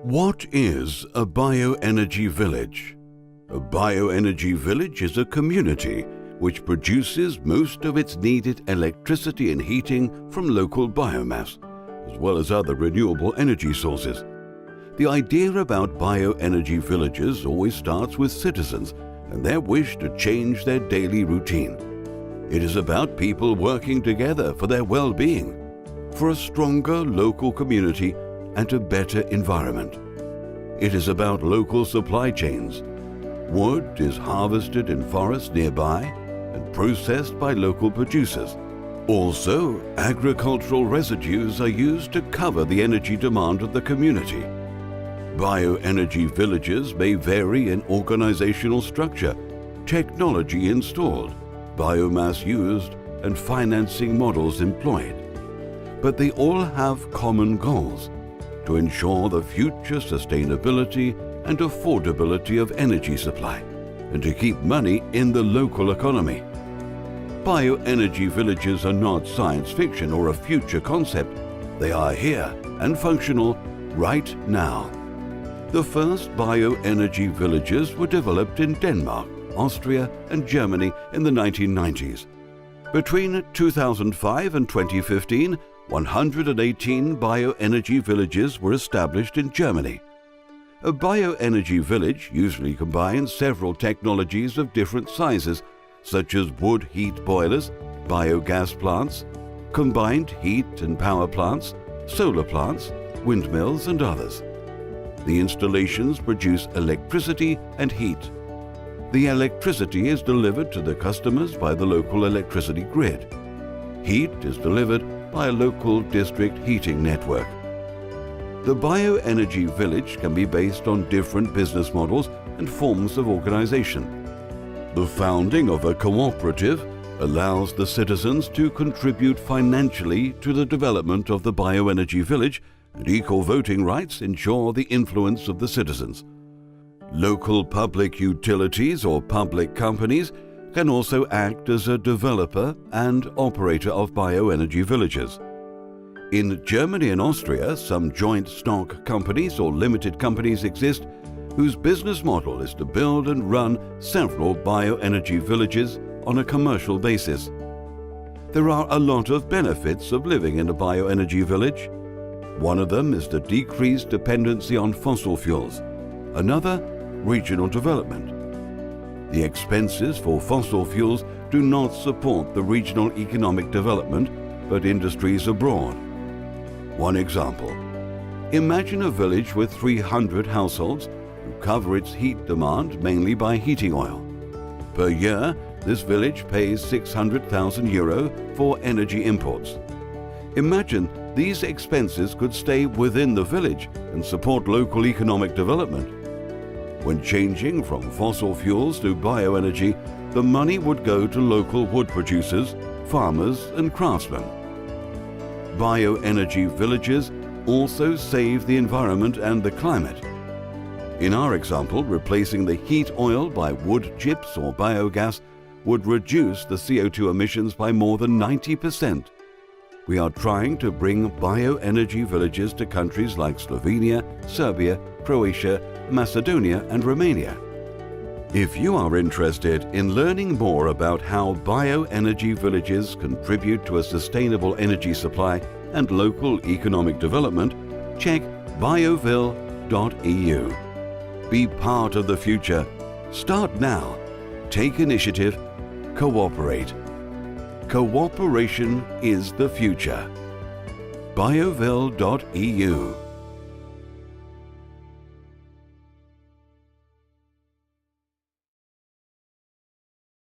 What is a bioenergy village? A bioenergy village is a community which produces most of its needed electricity and heating from local biomass, as well as other renewable energy sources. The idea about bioenergy villages always starts with citizens and their wish to change their daily routine. It is about people working together for their well-being, for a stronger local community and a better environment. It is about local supply chains. Wood is harvested in forests nearby and processed by local producers. Also, agricultural residues are used to cover the energy demand of the community. Bioenergy villages may vary in organizational structure, technology installed, biomass used, and financing models employed. But they all have common goals: to ensure the future sustainability and affordability of energy supply, and to keep money in the local economy. Bioenergy villages are not science fiction or a future concept. They are here and functional right now. The first bioenergy villages were developed in Denmark, Austria, and Germany in the 1990s. Between 2005 and 2015, 118 bioenergy villages were established in Germany. A bioenergy village usually combines several technologies of different sizes, such as wood heat boilers, biogas plants, combined heat and power plants, solar plants, windmills, and others. The installations produce electricity and heat. The electricity is delivered to the customers by the local electricity grid. Heat is delivered by a local district heating network. The bioenergy village can be based on different business models and forms of organization. The founding of a cooperative allows the citizens to contribute financially to the development of the bioenergy village, and eco-voting rights ensure the influence of the citizens. Local public utilities or public companies can also act as a developer and operator of bioenergy villages. In Germany and Austria, some joint stock companies or limited companies exist whose business model is to build and run several bioenergy villages on a commercial basis. There are a lot of benefits of living in a bioenergy village. One of them is the decreased dependency on fossil fuels. Another, regional development. The expenses for fossil fuels do not support the regional economic development, but industries abroad. One example: imagine a village with 300 households who cover its heat demand mainly by heating oil. Per year, this village pays €600,000 for energy imports. Imagine these expenses could stay within the village and support local economic development. When changing from fossil fuels to bioenergy, the money would go to local wood producers, farmers, and craftsmen. Bioenergy villages also save the environment and the climate. In our example, replacing the heat oil by wood chips or biogas would reduce the CO2 emissions by more than 90%. We are trying to bring bioenergy villages to countries like Slovenia, Serbia, Croatia, Macedonia, and Romania. If you are interested in learning more about how bioenergy villages contribute to a sustainable energy supply and local economic development, check bioville.eu. Be part of the future. Start now. Take initiative. Cooperate. Cooperation is the future. bioville.eu